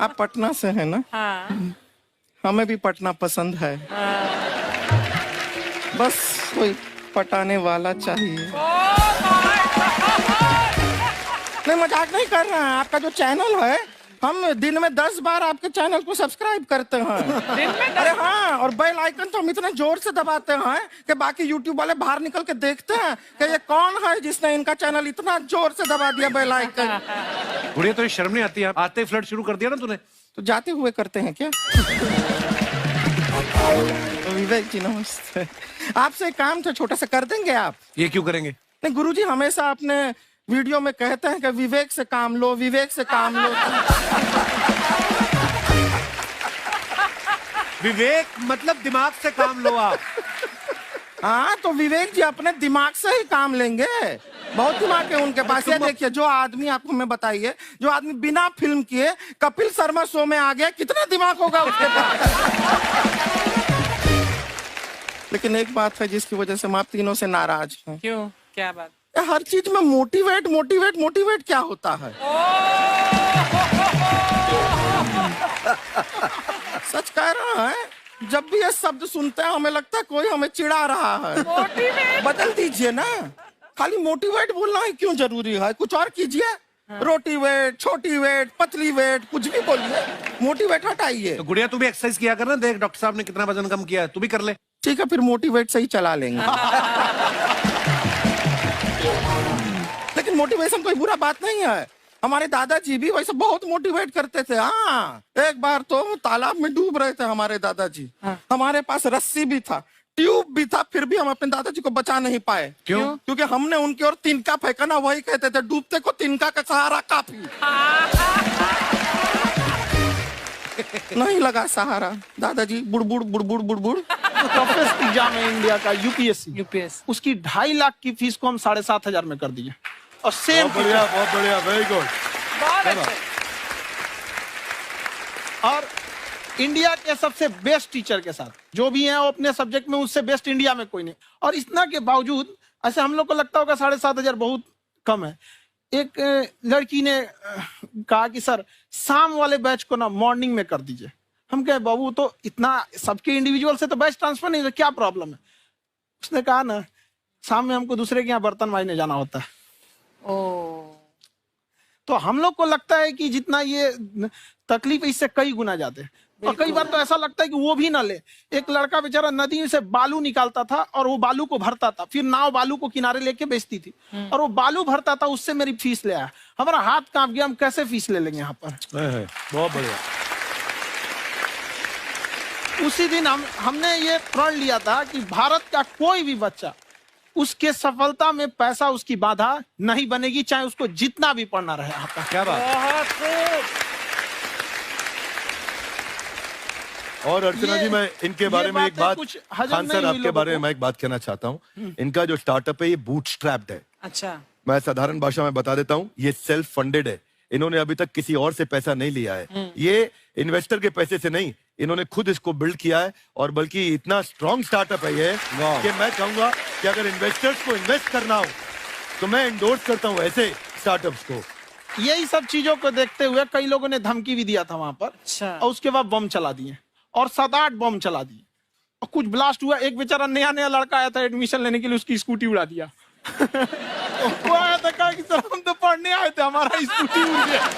आप पटना से हैं ना? हाँ। हमें भी पटना पसंद है। बस कोई पटाने वाला चाहिए। नहीं, मजाक नहीं कर रहे हैं। आपका जो चैनल है, हम दिन में 10 बार आपके चैनल को सब्सक्राइब करते हैं। दिन में अरे हाँ, और बेल आइकन तो हम इतने जोर से दबाते हैं कि बाकी यूट्यूब वाले बाहर निकल के देखते हैं कि ये कौन है जिसने इनका चैनल इतना जोर से दबा दिया बेल आइकन। बुढ़िया, तो ये शर्म नहीं आती है? आते ही फ्लर्ट शुरू कर दिया ना तूने। तो जाते हुए करते हैं क्या? विवेक जी नमस्ते। आपसे एक काम था, छोटा सा कर देंगे आप? ये क्यों करेंगे? नहीं, गुरुजी हमेशा अपने वीडियो में कहते हैं कि विवेक से काम लो, विवेक से काम लो। विवेक मतलब दिमाग से काम लो आप। हाँ, तो विवेक जी अपने दिमाग से ही काम लेंगे। बहुत दिमाग है उनके पास। ये देखिए, जो आदमी, आपको मैं बताइए, जो आदमी बिना फिल्म किए कपिल शर्मा शो में आ गया, कितना दिमाग होगा उसके पास। लेकिन एक बात है जिसकी वजह से हम आप तीनों से नाराज हैं। क्यों? क्या बात? हर चीज में मोटिवेट मोटिवेट मोटिवेट क्या होता है? सच कह रहा है, जब भी ये शब्द सुनते हैं हमें लगता है कोई हमें चिढ़ा रहा है। मोटिवेट? बदल दीजिए ना। खाली मोटिवेट बोलना ही क्यों जरूरी है? कुछ और कीजिए। रोटी वेट, छोटी वेट, पतली वेट, कुछ भी बोलिए, मोटिवेट हटाइए। तो गुड़िया, तू भी एक्सरसाइज किया कर ना। देख डॉक्टर साहब ने कितना वजन कम किया है, तू भी कर ले। ठीक है, फिर मोटिवेट से ही चला लेंगे। लेकिन मोटिवेशन कोई बुरा बात नहीं है। हमारे दादाजी भी वैसे बहुत मोटिवेट करते थे। हाँ, एक बार तो तालाब में डूब रहे थे हमारे दादाजी। हमारे पास रस्सी भी था, ट्यूब भी था, फिर भी हम अपने दादाजी को बचा नहीं पाए। क्यों? क्योंकि हमने उनकी ओर तिनका फेंका ना, वही कहते थे डूबते को तिनका का सहारा काफी। नहीं लगा सहारा। दादाजी बुड़बुड़ बुड़बुड़ बुड़बुड़। टफेस्ट एग्जाम है इंडिया का, यूपीएससी। यूपीएस उसकी 2.5 लाख की फीस को हम 7,500 में कर दिए। और सेम बहुत बढ़िया, वेरी गुड। बहुत अच्छे। और इंडिया के सबसे बेस्ट टीचर के साथ जो भी हैं वो अपने सब्जेक्ट में उससे बेस्ट इंडिया में कोई नहीं। और इतना के बावजूद ऐसे हम लोग को लगता होगा 7,500 बहुत कम है। एक लड़की ने कहा कि सर शाम वाले बैच को ना मॉर्निंग में कर दीजिए। हम कहे बाबू, तो इतना सबके इंडिविजुअल से तो बैच ट्रांसफर नहीं, तो क्या प्रॉब्लम है? उसने कहा ना, शाम में हमको दूसरे के यहाँ बर्तन मांजने जाना होता है। तो हम लोग को लगता है कि जितना ये तकलीफ इससे कई गुना ज्यादा है। और कई बार तो ऐसा लगता है कि वो भी ना ले। एक लड़का बेचारा नदी से बालू निकालता था और वो बालू को भरता था, फिर नाव बालू को किनारे लेके बेचती थी, और वो बालू भरता था, उससे मेरी फीस ले आया। हमारा हाथ कांप गया, हम कैसे फीस ले लेंगे यहाँ पर? बहुत बढ़िया। उसी दिन हमने ये प्रण लिया था कि भारत का कोई भी बच्चा उसके सफलता में पैसा उसकी बाधा नहीं बनेगी, चाहे उसको जितना भी पढ़ना रहे यहाँ पर। क्या बात? और अर्चना जी, मैं इनके बारे में एक बात, कुछ हजम खान नहीं सर हुई आपके लोगों बारे में को। मैं एक बात कहना चाहता हूँ। इनका जो स्टार्टअप है ये बूटस्ट्रैप्ड है। अच्छा। मैं साधारण भाषा में बता देता हूँ, ये सेल्फ फंडेड है। इन्होंने अभी तक किसी और से पैसा नहीं लिया है। ये इन्वेस्टर के पैसे से नहीं, इन्होंने खुद इसको बिल्ड किया है। और बल्कि इतना स्ट्रॉन्ग स्टार्टअप है ये कि मैं कहूंगा कि अगर इन्वेस्टर्स को इन्वेस्ट करना हो तो मैं एंडोर्स करता हूँ ऐसे स्टार्टअप्स को। यही सब चीजों को देखते हुए कई लोगों ने धमकी भी दिया था वहां पर। अच्छा। और उसके बाद बम चला दिए, और 7-8 बम चला दिए, और कुछ ब्लास्ट हुआ। एक बेचारा नया नया लड़का आया था एडमिशन लेने के लिए, उसकी स्कूटी उड़ा दिया। वो आया था, कहा कि सर हम तो पढ़ने आए थे, हमारा स्कूटी उड़ गया।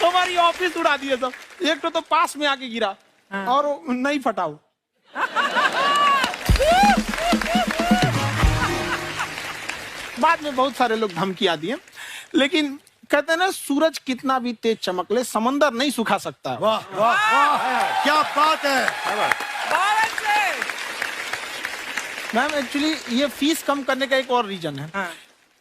हमारी ऑफिस उड़ा दिए सब। एक तो पास में आके गिरा और नहीं फटा वो। बाद में बहुत सारे लोग धमकियां दिए, लेकिन कहते हैं ना, सूरज कितना भी तेज चमक ले, समंदर नहीं सुखा सकता। वाह वाह वाह, क्या बात है। बहुत अच्छे। मैम एक्चुअली ये फीस कम करने का एक और रीजन है।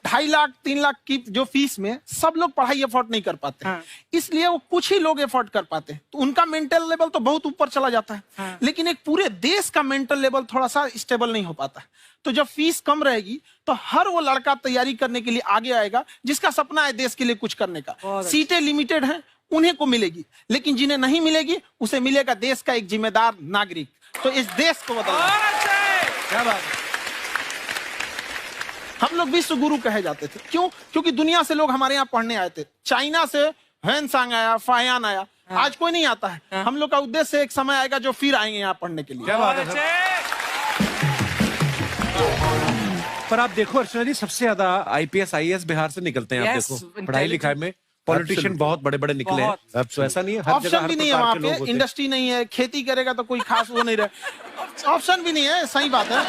2.5 लाख 3 लाख की जो फीस में सब लोग पढ़ाई अफोर्ड नहीं कर पाते, इसलिए वो कुछ ही लोग अफोर्ड कर पाते हैं। तो उनका मेंटल लेवल तो बहुत ऊपर चला जाता है, लेकिन एक पूरे देश का मेंटल लेवल थोड़ा सा स्टेबल नहीं हो पाता। तो जब फीस कम रहेगी तो हर वो लड़का तैयारी करने के लिए आगे आएगा जिसका सपना है देश के लिए कुछ करने का। सीटें लिमिटेड हैं, उन्हें को मिलेगी, लेकिन जिन्हें नहीं मिलेगी उसे मिलेगा देश का एक जिम्मेदार नागरिक। तो इस देश को बदलना। क्या बात है। हम लोग विश्व गुरु कहे जाते थे। क्यों? क्योंकि दुनिया से लोग हमारे यहाँ पढ़ने आए थे। चाइना से हैंसांग आया, फायान आया, आज कोई नहीं आता है। हम लोग का उद्देश्य एक समय आएगा जो फिर आएंगे यहाँ पढ़ने के लिए। क्या बात है बहुत सर। अच्छे। पर आप देखो अर्चना जी, सबसे ज्यादा आईपीएस आईएएस बिहार से निकलते हैं। आप Yes, देखो पढ़ाई intelligent. लिखाई में पॉलिटिशियन बहुत बड़े बड़े निकले हैं। बहुत। तो ऐसा नहीं है, हर जगह ऑप्शन हर भी नहीं है प्रकार वहाँ के लोग पे, होते हैं। इंडस्ट्री नहीं है, खेती करेगा तो कोई खास वो नहीं रहे, ऑप्शन भी नहीं है। सही बात है।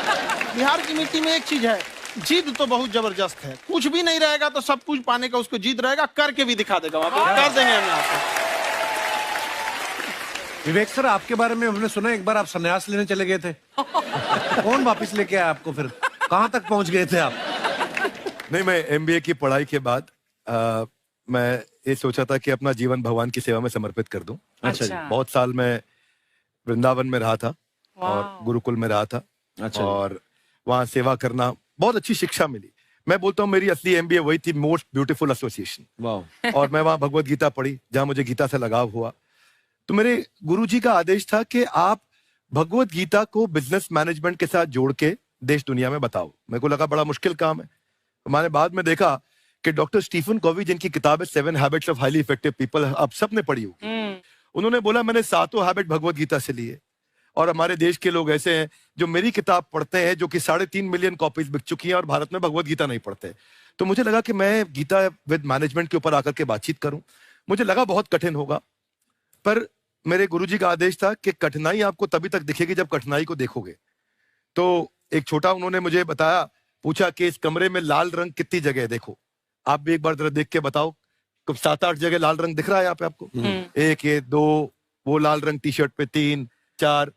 बिहार की मिट्टी में एक चीज है, जिद तो बहुत जबरदस्त है। कुछ भी नहीं रहेगा तो सब कुछ पाने का उसको जिद रहेगा, करके भी दिखा देगा। वहाँ पे कर देंगे हम यहाँ पे। विवेक सर, आपके बारे में हमने सुना एक बार आप संन्यास लेने चले गए थे। कौन वापस लेके आया आपको फिर? कहाँ तक पहुंच गए थे आप? नहीं, मैं एमबीए की पढ़ाई के बाद मैं ये सोचा था कि अपना जीवन भगवान की सेवा में समर्पित कर दूं। अच्छा जी। बहुत साल मैं वृंदावन में रहा था और गुरुकुल में रहा था। अच्छा। और वहाँ सेवा करना, बहुत अच्छी शिक्षा मिली। मैं बोलता हूँ मेरी असली एमबीए वही थी, मोस्ट ब्यूटीफुल एसोसिएशन। वाह। और मैं वहाँ भगवत गीता पढ़ी, जहाँ मुझे गीता से लगाव हुआ। तो मेरे गुरुजी का आदेश था कि आप भगवत गीता को बिजनेस मैनेजमेंट के साथ जोड़ के देश दुनिया में बताओ। मेरे को लगा बड़ा मुश्किल काम है। मैंने बाद में देखा कि डॉक्टर स्टीफन कॉवी, जिनकी किताब है 7 habits of highly effective people, आप सबने पढ़ी होगी, उन्होंने बोला मैंने 7 हैबिट भगवत गीता से लिए। और हमारे देश के लोग ऐसे हैं जो मेरी किताब पढ़ते हैं, जो कि 3.5 मिलियन कॉपीज बिक चुकी हैं, और भारत में भगवत गीता नहीं पढ़ते। तो मुझे लगा कि मैं गीता विद मैनेजमेंट के ऊपर आकर के बातचीत करूं। मुझे लगा बहुत कठिन होगा, पर मेरे गुरुजी का आदेश था कि कठिनाई आपको तभी तक दिखेगी जब कठिनाई को देखोगे। तो एक छोटा उन्होंने मुझे बताया, पूछा कि इस कमरे में लाल रंग कितनी जगह है, देखो आप भी एक बार जरा देख के बताओ। कुछ 7-8 जगह लाल रंग दिख रहा है यहाँ पे आपको? 1, ये 2, वो लाल रंग टी शर्ट पे 3, 4,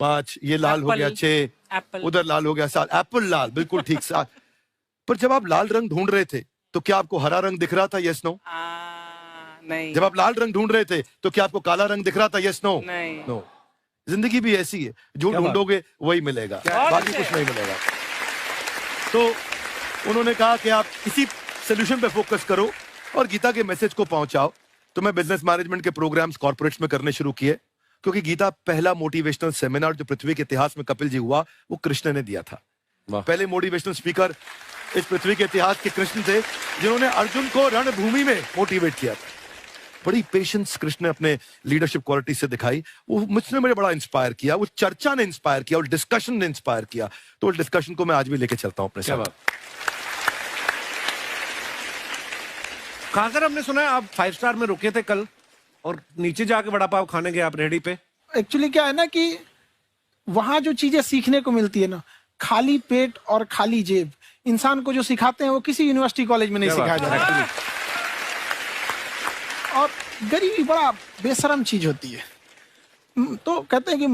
5, ये लाल हो गया 6, एप्पल। उधर लाल हो गया 7, एप्पल लाल, बिल्कुल ठीक 7। पर जब आप लाल रंग ढूंढ रहे थे तो क्या आपको हरा रंग दिख रहा था? Yes no. नहीं। जब आप लाल रंग ढूंढ रहे थे तो क्या आपको काला रंग दिख रहा था? Yes no. नहीं। नो। जिंदगी भी ऐसी है, जो क्या बात? ढूंढोगे वही मिलेगा, बात बाकी है। कुछ नहीं मिलेगा। तो उन्होंने कहा कि आप इसी सोल्यूशन पे फोकस करो और गीता के मैसेज को पहुंचाओ। तो मैं बिजनेस मैनेजमेंट के प्रोग्राम्स कॉर्पोरेट्स में करने शुरू किए, क्योंकि गीता पहला मोटिवेशनल सेमिनार जो पृथ्वी के इतिहास में कपिल जी हुआ, वो कृष्ण ने दिया था। वाह। पहले मोटिवेशनल स्पीकर इस पृथ्वी के इतिहास के कृष्ण थे, जिन्होंने अर्जुन को रणभूमि में मोटिवेट किया था। बड़ी पेशेंस कृष्ण ने अपने लीडरशिप क्वालिटी से दिखाई। वो मुझने मुझे बड़ा इंस्पायर किया, वो चर्चा ने इंस्पायर किया, और डिस्कशन ने इंस्पायर किया। तो उस डिस्कशन को मैं आज भी लेके चलता हूं अपने क्या साथ। बात। कहाँ सर, हमने सुना है आप 5 स्टार में रुके थे कल, और नीचे जाके वड़ा पाव खाने गए आप रेहड़ी पे। एक्चुअली क्या है ना कि वहां जो चीजें सीखने को मिलती है ना, खाली पेट और खाली जेब इंसान को जो सिखाते हैं वो किसी यूनिवर्सिटी कॉलेज में नहीं क्या बात सिखाया है, जाता। और गरीबी बड़ा बेशरम चीज होती है। तो कहते हैं कि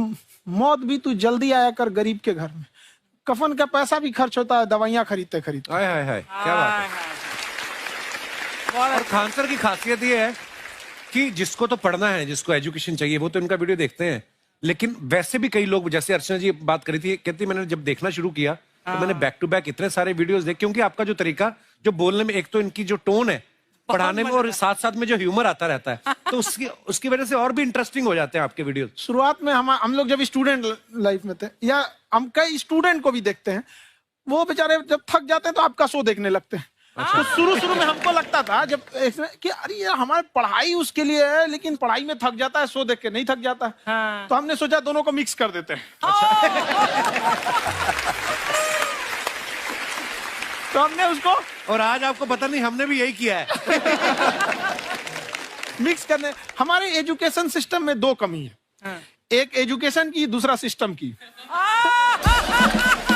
मौत भी तू जल्दी आया कर गरीब के घर में। कफन का पैसा भी खर्च होता है दवाइयां खरीदते खरीदते। हाय हाय हाय, क्या बात है। और खान सर की खासियत ये है कि जिसको तो पढ़ना है, जिसको एजुकेशन चाहिए, वो तो इनका वीडियो देखते हैं। लेकिन वैसे भी कई लोग, जैसे अर्चना जी बात करी थी, कहती मैंने जब देखना शुरू किया तो मैंने बैक टू बैक इतने सारे वीडियोस देखे, क्योंकि आपका जो तरीका जो बोलने में, एक तो इनकी जो टोन है पढ़ाने में, और साथ साथ में जो ह्यूमर आता रहता है, तो उसकी वजह से और भी इंटरेस्टिंग हो जाते हैं आपके वीडियो। शुरुआत में हम लोग जब स्टूडेंट लाइफ में थे, या हम कई स्टूडेंट को भी देखते हैं, वो बेचारे जब थक जाते हैं तो आपका शो देखने लगते हैं। तो शुरू में हमको लगता था जब कि अरे यार हमारी पढ़ाई उसके लिए है, लेकिन पढ़ाई में थक जाता है, शो देख के नहीं थक जाता है। हाँ। तो हमने सोचा दोनों को मिक्स कर देते हैं। तो हमने उसको और आज आपको पता नहीं, हमने भी यही किया है। मिक्स करने। हमारे एजुकेशन सिस्टम में 2 कमी है, एक एजुकेशन की, दूसरा सिस्टम की।